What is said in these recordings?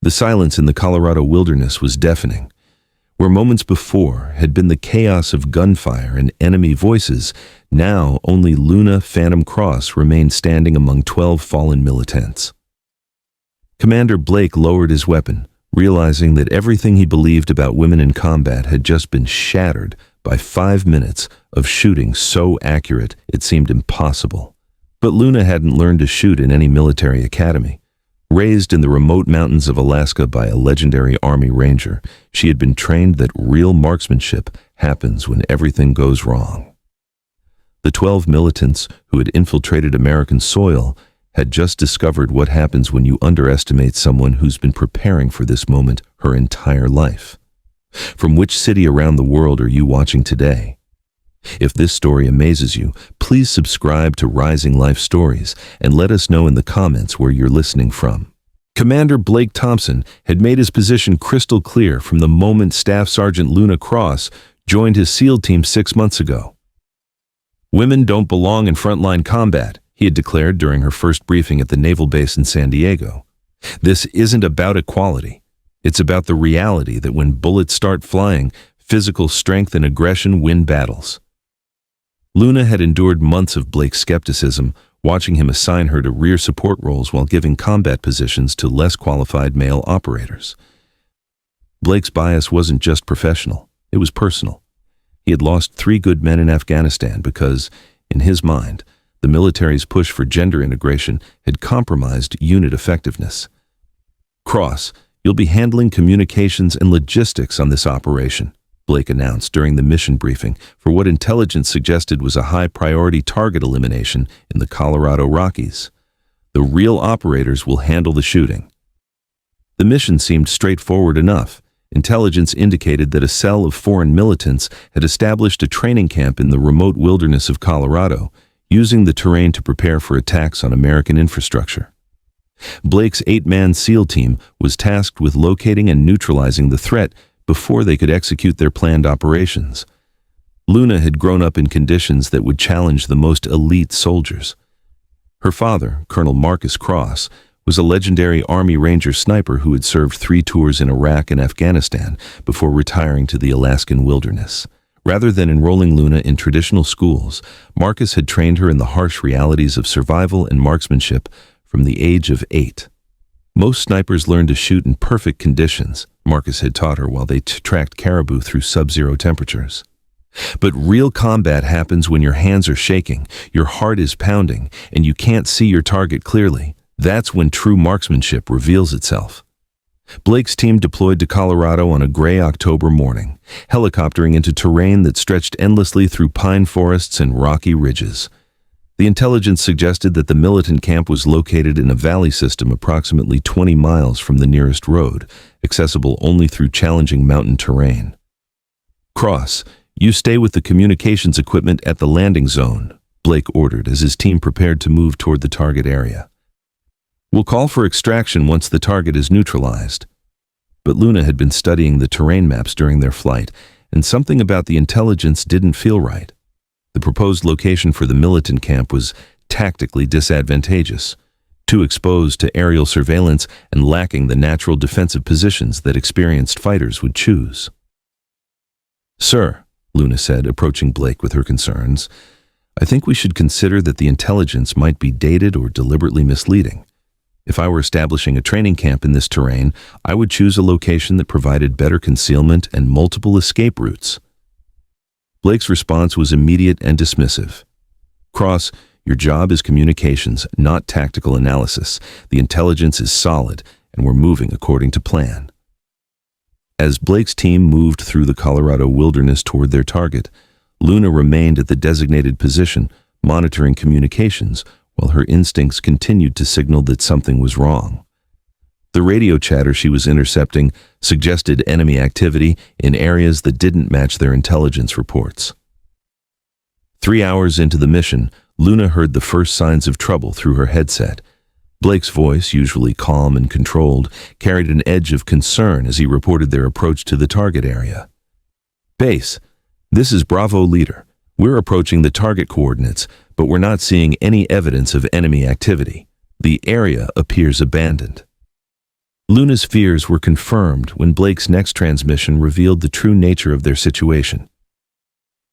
The silence in the Colorado wilderness was deafening. Where moments before had been the chaos of gunfire and enemy voices, now only Luna Phantom Cross remained standing among 12 fallen militants. Commander Blake lowered his weapon, realizing that everything he believed about women in combat had just been shattered by 5 minutes of shooting so accurate it seemed impossible. But Luna hadn't learned to shoot in any military academy. Raised in the remote mountains of Alaska by a legendary Army Ranger, she had been trained that real marksmanship happens when everything goes wrong. The 12 militants who had infiltrated American soil had just discovered what happens when you underestimate someone who's been preparing for this moment her entire life. From which city around the world are you watching today? If this story amazes you, please subscribe to Rising Life Stories and let us know in the comments where you're listening from. Commander Blake Thompson had made his position crystal clear from the moment Staff Sergeant Luna Cross joined his SEAL team 6 months ago. "Women don't belong in frontline combat," he had declared during her first briefing at the naval base in San Diego. "This isn't about equality. It's about the reality that when bullets start flying, physical strength and aggression win battles." Luna had endured months of Blake's skepticism, watching him assign her to rear support roles while giving combat positions to less qualified male operators. Blake's bias wasn't just professional, it was personal. He had lost 3 good men in Afghanistan because, in his mind, the military's push for gender integration had compromised unit effectiveness. "Cross, you'll be handling communications and logistics on this operation," Blake announced during the mission briefing for what intelligence suggested was a high-priority target elimination in the Colorado Rockies. "The real operators will handle the shooting." The mission seemed straightforward enough. Intelligence indicated that a cell of foreign militants had established a training camp in the remote wilderness of Colorado, using the terrain to prepare for attacks on American infrastructure. Blake's 8-man SEAL team was tasked with locating and neutralizing the threat before they could execute their planned operations. Luna had grown up in conditions that would challenge the most elite soldiers. Her father, Colonel Marcus Cross, was a legendary Army Ranger sniper who had served 3 tours in Iraq and Afghanistan before retiring to the Alaskan wilderness. Rather than enrolling Luna in traditional schools, Marcus had trained her in the harsh realities of survival and marksmanship from the age of 8. Most snipers learn to shoot in perfect conditions, Marcus had taught her while they tracked caribou through sub-zero temperatures. But real combat happens when your hands are shaking, your heart is pounding, and you can't see your target clearly. That's when true marksmanship reveals itself. Blake's team deployed to Colorado on a gray October morning, helicoptering into terrain that stretched endlessly through pine forests and rocky ridges. The intelligence suggested that the militant camp was located in a valley system approximately 20 miles from the nearest road, accessible only through challenging mountain terrain. "Cross, you stay with the communications equipment at the landing zone," Blake ordered as his team prepared to move toward the target area. "We'll call for extraction once the target is neutralized." But Luna had been studying the terrain maps during their flight, and something about the intelligence didn't feel right. The proposed location for the militant camp was tactically disadvantageous, too exposed to aerial surveillance and lacking the natural defensive positions that experienced fighters would choose. "Sir," Luna said, approaching Blake with her concerns, "I think we should consider that the intelligence might be dated or deliberately misleading. If I were establishing a training camp in this terrain, I would choose a location that provided better concealment and multiple escape routes." Blake's response was immediate and dismissive. "Cross, your job is communications, not tactical analysis. The intelligence is solid, and we're moving according to plan." As Blake's team moved through the Colorado wilderness toward their target, Luna remained at the designated position, monitoring communications, while her instincts continued to signal that something was wrong. The radio chatter she was intercepting suggested enemy activity in areas that didn't match their intelligence reports. 3 hours into the mission, Luna heard the first signs of trouble through her headset. Blake's voice, usually calm and controlled, carried an edge of concern as he reported their approach to the target area. "Base, this is Bravo Leader. We're approaching the target coordinates, but we're not seeing any evidence of enemy activity. The area appears abandoned." Luna's fears were confirmed when Blake's next transmission revealed the true nature of their situation.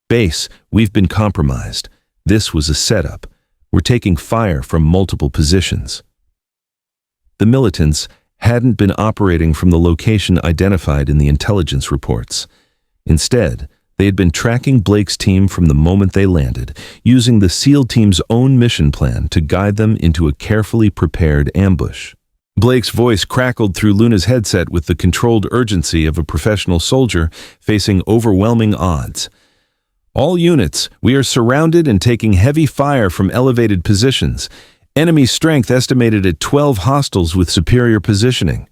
"Base, we've been compromised. This was a setup. We're taking fire from multiple positions." The militants hadn't been operating from the location identified in the intelligence reports. Instead, they had been tracking Blake's team from the moment they landed, using the SEAL team's own mission plan to guide them into a carefully prepared ambush. Blake's voice crackled through Luna's headset with the controlled urgency of a professional soldier facing overwhelming odds. "All units, we are surrounded and taking heavy fire from elevated positions. Enemy strength estimated at 12 hostiles with superior positioning."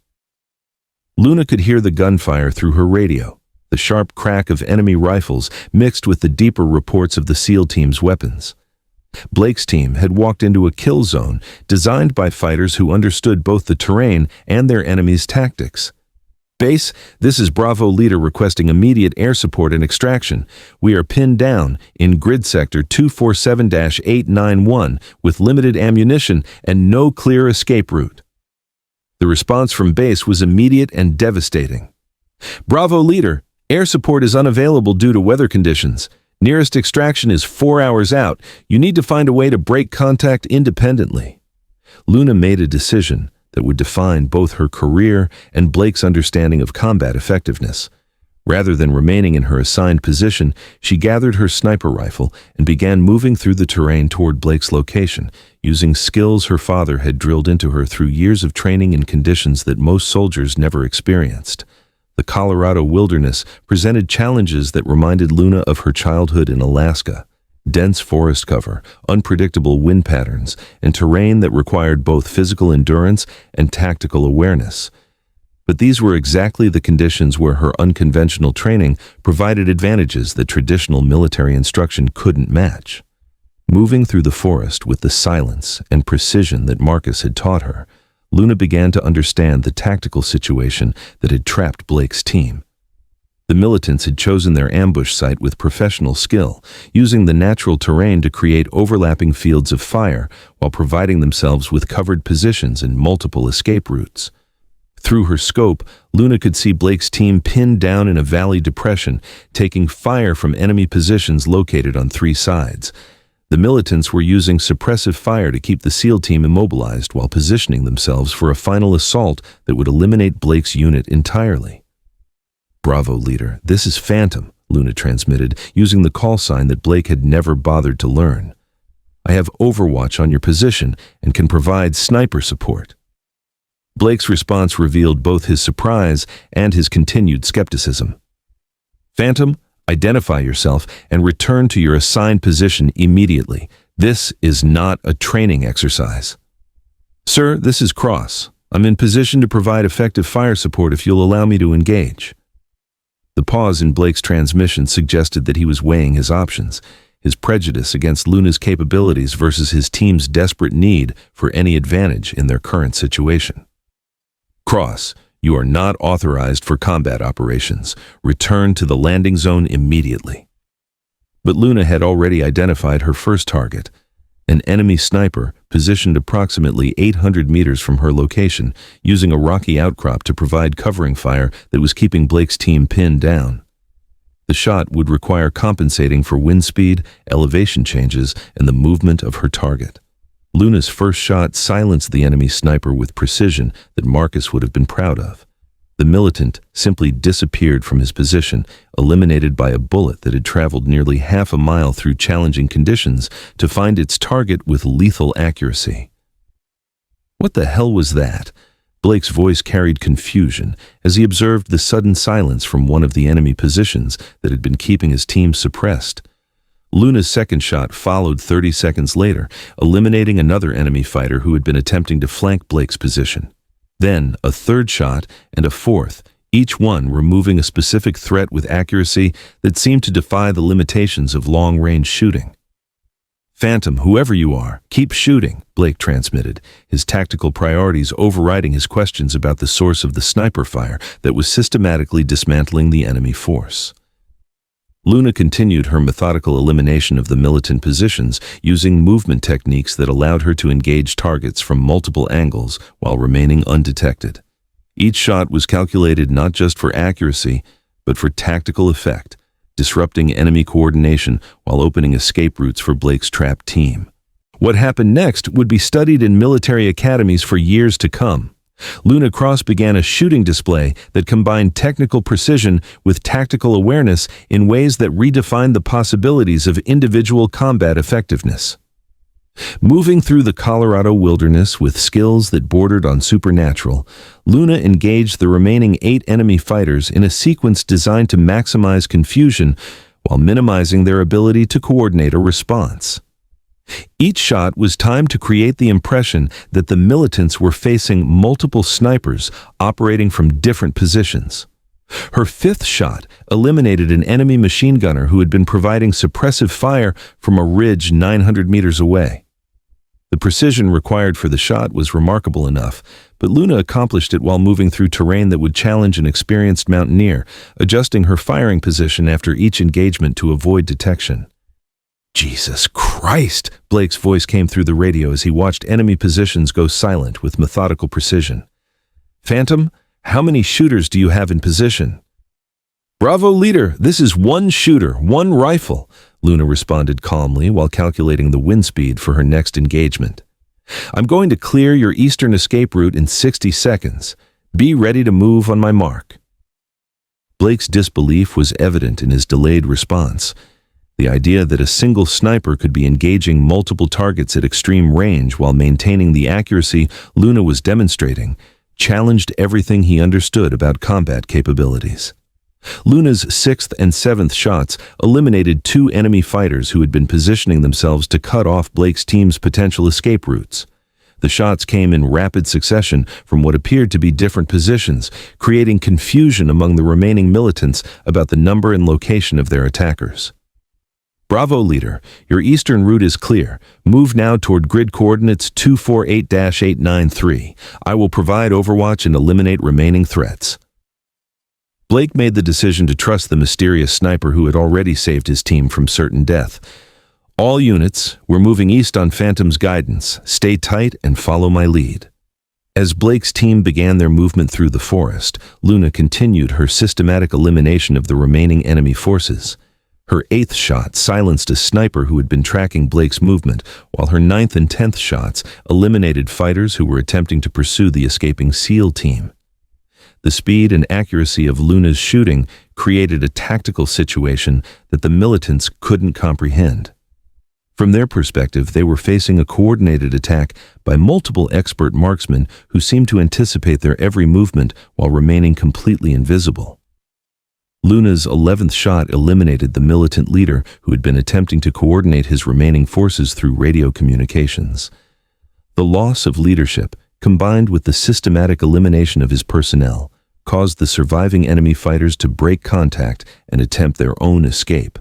Luna could hear the gunfire through her radio, the sharp crack of enemy rifles mixed with the deeper reports of the SEAL team's weapons. Blake's team had walked into a kill zone designed by fighters who understood both the terrain and their enemy's tactics. "Base, this is Bravo Leader requesting immediate air support and extraction. We are pinned down in grid sector 247-891 with limited ammunition and no clear escape route." The response from base was immediate and devastating. "Bravo Leader, air support is unavailable due to weather conditions. Nearest extraction is 4 hours out. You need to find a way to break contact independently." Luna made a decision that would define both her career and Blake's understanding of combat effectiveness. Rather than remaining in her assigned position, she gathered her sniper rifle and began moving through the terrain toward Blake's location, using skills her father had drilled into her through years of training in conditions that most soldiers never experienced. The Colorado wilderness presented challenges that reminded Luna of her childhood in Alaska. Dense forest cover, unpredictable wind patterns, and terrain that required both physical endurance and tactical awareness. But these were exactly the conditions where her unconventional training provided advantages that traditional military instruction couldn't match. Moving through the forest with the silence and precision that Marcus had taught her, Luna began to understand the tactical situation that had trapped Blake's team. The militants had chosen their ambush site with professional skill, using the natural terrain to create overlapping fields of fire while providing themselves with covered positions and multiple escape routes. Through her scope, Luna could see Blake's team pinned down in a valley depression, taking fire from enemy positions located on 3 sides. The militants were using suppressive fire to keep the SEAL team immobilized while positioning themselves for a final assault that would eliminate Blake's unit entirely. "Bravo Leader, this is Phantom," Luna transmitted, using the call sign that Blake had never bothered to learn. "I have overwatch on your position and can provide sniper support." Blake's response revealed both his surprise and his continued skepticism. "Phantom, identify yourself and return to your assigned position immediately. This is not a training exercise." "Sir, this is Cross. I'm in position to provide effective fire support if you'll allow me to engage." The pause in Blake's transmission suggested that he was weighing his options, his prejudice against Luna's capabilities versus his team's desperate need for any advantage in their current situation. "Cross, you are not authorized for combat operations. Return to the landing zone immediately." But Luna had already identified her first target, an enemy sniper positioned approximately 800 meters from her location, using a rocky outcrop to provide covering fire that was keeping Blake's team pinned down. The shot would require compensating for wind speed, elevation changes, and the movement of her target. Luna's first shot silenced the enemy sniper with precision that Marcus would have been proud of. The militant simply disappeared from his position, eliminated by a bullet that had traveled nearly half a mile through challenging conditions to find its target with lethal accuracy. "What the hell was that?" Blake's voice carried confusion as he observed the sudden silence from one of the enemy positions that had been keeping his team suppressed. Luna's second shot followed 30 seconds later, eliminating another enemy fighter who had been attempting to flank Blake's position. Then a third shot and a fourth, each one removing a specific threat with accuracy that seemed to defy the limitations of long-range shooting. "Phantom, whoever you are, keep shooting," Blake transmitted, his tactical priorities overriding his questions about the source of the sniper fire that was systematically dismantling the enemy force. Luna continued her methodical elimination of the militant positions, using movement techniques that allowed her to engage targets from multiple angles while remaining undetected. Each shot was calculated not just for accuracy, but for tactical effect, disrupting enemy coordination while opening escape routes for Blake's trapped team. What happened next would be studied in military academies for years to come. Luna Cross began a shooting display that combined technical precision with tactical awareness in ways that redefined the possibilities of individual combat effectiveness. Moving through the Colorado wilderness with skills that bordered on supernatural, Luna engaged the remaining 8 enemy fighters in a sequence designed to maximize confusion while minimizing their ability to coordinate a response. Each shot was timed to create the impression that the militants were facing multiple snipers operating from different positions. Her 5th shot eliminated an enemy machine gunner who had been providing suppressive fire from a ridge 900 meters away. The precision required for the shot was remarkable enough, but Luna accomplished it while moving through terrain that would challenge an experienced mountaineer, adjusting her firing position after each engagement to avoid detection. "Jesus Christ!" Blake's voice came through the radio as he watched enemy positions go silent with methodical precision. "Phantom, how many shooters do you have in position?" "Bravo, leader, this is 1 shooter, 1 rifle," Luna responded calmly while calculating the wind speed for her next engagement. "I'm going to clear your eastern escape route in 60 seconds. Be ready to move on my mark." Blake's disbelief was evident in his delayed response. The idea that a single sniper could be engaging multiple targets at extreme range while maintaining the accuracy Luna was demonstrating challenged everything he understood about combat capabilities. Luna's 6th and 7th shots eliminated 2 enemy fighters who had been positioning themselves to cut off Blake's team's potential escape routes. The shots came in rapid succession from what appeared to be different positions, creating confusion among the remaining militants about the number and location of their attackers. "Bravo, leader. Your eastern route is clear. Move now toward grid coordinates 248-893. I will provide overwatch and eliminate remaining threats." Blake made the decision to trust the mysterious sniper who had already saved his team from certain death. "All units, we're moving east on Phantom's guidance. Stay tight and follow my lead." As Blake's team began their movement through the forest, Luna continued her systematic elimination of the remaining enemy forces. Her 8th shot silenced a sniper who had been tracking Blake's movement, while her 9th and 10th shots eliminated fighters who were attempting to pursue the escaping SEAL team. The speed and accuracy of Luna's shooting created a tactical situation that the militants couldn't comprehend. From their perspective, they were facing a coordinated attack by multiple expert marksmen who seemed to anticipate their every movement while remaining completely invisible. Luna's 11th shot eliminated the militant leader who had been attempting to coordinate his remaining forces through radio communications. The loss of leadership, combined with the systematic elimination of his personnel, caused the surviving enemy fighters to break contact and attempt their own escape.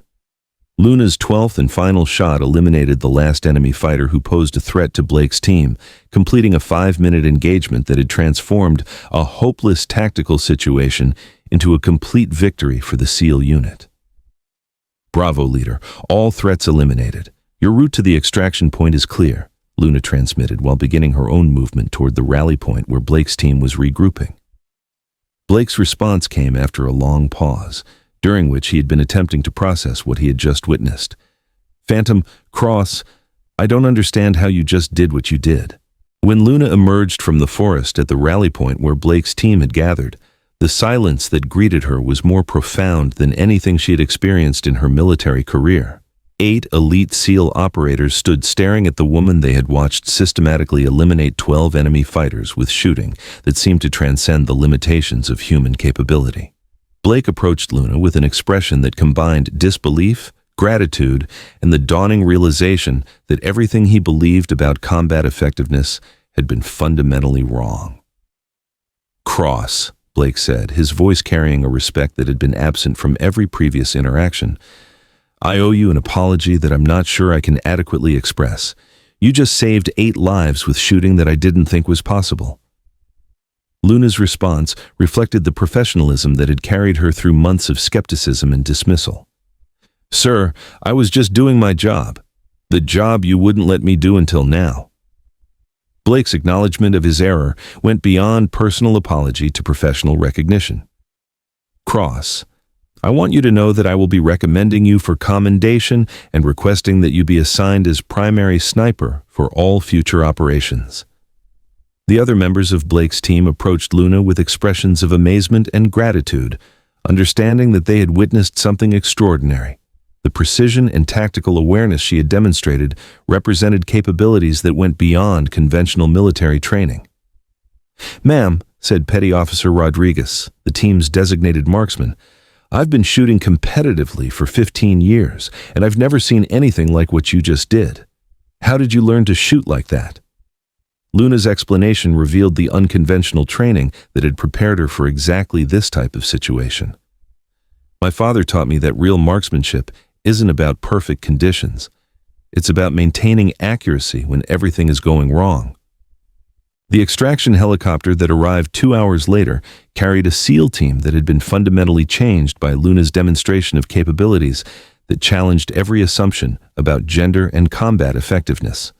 Luna's 12th and final shot eliminated the last enemy fighter who posed a threat to Blake's team, completing a 5-minute engagement that had transformed a hopeless tactical situation into a complete victory for the SEAL unit. "Bravo, leader. All threats eliminated. Your route to the extraction point is clear," Luna transmitted while beginning her own movement toward the rally point where Blake's team was regrouping. Blake's response came after a long pause, during which he had been attempting to process what he had just witnessed. "Phantom, Cross, I don't understand how you just did what you did." When Luna emerged from the forest at the rally point where Blake's team had gathered, the silence that greeted her was more profound than anything she had experienced in her military career. 8 elite SEAL operators stood staring at the woman they had watched systematically eliminate 12 enemy fighters with shooting that seemed to transcend the limitations of human capability. Blake approached Luna with an expression that combined disbelief, gratitude, and the dawning realization that everything he believed about combat effectiveness had been fundamentally wrong. "Cross," Blake said, his voice carrying a respect that had been absent from every previous interaction. "I owe you an apology that I'm not sure I can adequately express. You just saved 8 lives with shooting that I didn't think was possible." Luna's response reflected the professionalism that had carried her through months of skepticism and dismissal. "Sir, I was just doing my job. The job you wouldn't let me do until now." Blake's acknowledgement of his error went beyond personal apology to professional recognition. Cross, I want you to know that I will be recommending you for commendation and requesting that you be assigned as primary sniper for all future operations. The other members of Blake's team approached Luna with expressions of amazement and gratitude, understanding that they had witnessed something extraordinary. The precision and tactical awareness she had demonstrated represented capabilities that went beyond conventional military training. "Ma'am," said Petty Officer Rodriguez, the team's designated marksman, "I've been shooting competitively for 15 years, and I've never seen anything like what you just did. How did you learn to shoot like that?" Luna's explanation revealed the unconventional training that had prepared her for exactly this type of situation. "My father taught me that real marksmanship isn't about perfect conditions. It's about maintaining accuracy when everything is going wrong." The extraction helicopter that arrived 2 hours later carried a SEAL team that had been fundamentally changed by Luna's demonstration of capabilities that challenged every assumption about gender and combat effectiveness.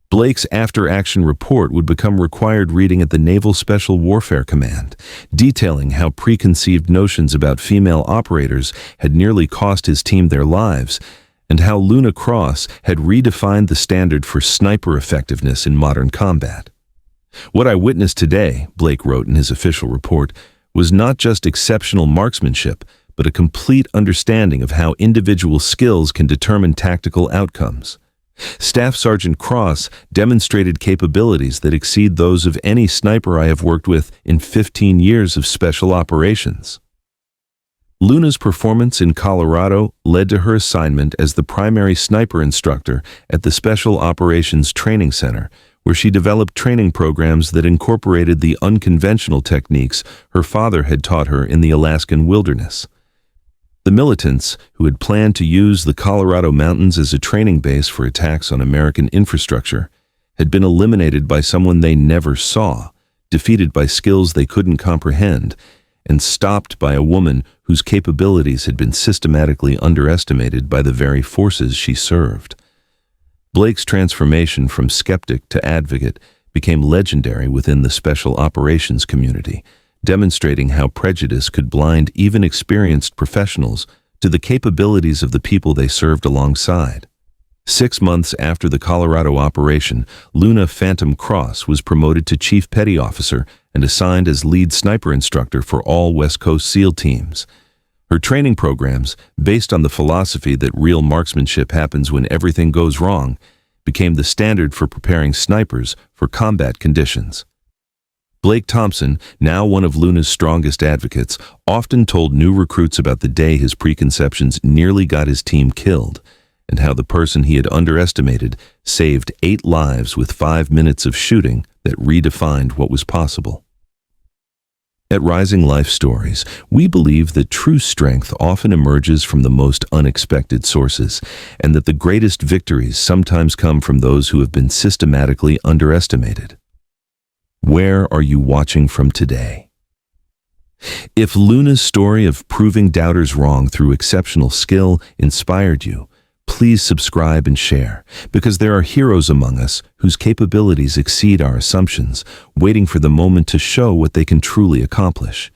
Blake's after-action report would become required reading at the Naval Special Warfare Command, detailing how preconceived notions about female operators had nearly cost his team their lives, and how Luna Cross had redefined the standard for sniper effectiveness in modern combat. "What I witnessed today," Blake wrote in his official report, "was not just exceptional marksmanship, but a complete understanding of how individual skills can determine tactical outcomes. Staff Sergeant Cross demonstrated capabilities that exceed those of any sniper I have worked with in 15 years of special operations." Luna's performance in Colorado led to her assignment as the primary sniper instructor at the Special Operations Training Center, where she developed training programs that incorporated the unconventional techniques her father had taught her in the Alaskan wilderness. The militants, who had planned to use the Colorado mountains as a training base for attacks on American infrastructure, had been eliminated by someone they never saw, defeated by skills they couldn't comprehend, and stopped by a woman whose capabilities had been systematically underestimated by the very forces she served. Blake's transformation from skeptic to advocate became legendary within the special operations community, demonstrating how prejudice could blind even experienced professionals to the capabilities of the people they served alongside. 6 months after the Colorado operation, Luna Phantom Cross was promoted to Chief Petty Officer and assigned as lead sniper instructor for all West Coast SEAL teams. Her training programs, based on the philosophy that real marksmanship happens when everything goes wrong, became the standard for preparing snipers for combat conditions. Blake Thompson, now one of Luna's strongest advocates, often told new recruits about the day his preconceptions nearly got his team killed, and how the person he had underestimated saved 8 lives with 5 minutes of shooting that redefined what was possible. At Rising Life Stories, we believe that true strength often emerges from the most unexpected sources, and that the greatest victories sometimes come from those who have been systematically underestimated. Where are you watching from today? If Luna's story of proving doubters wrong through exceptional skill inspired you, please subscribe and share, because there are heroes among us whose capabilities exceed our assumptions, waiting for the moment to show what they can truly accomplish.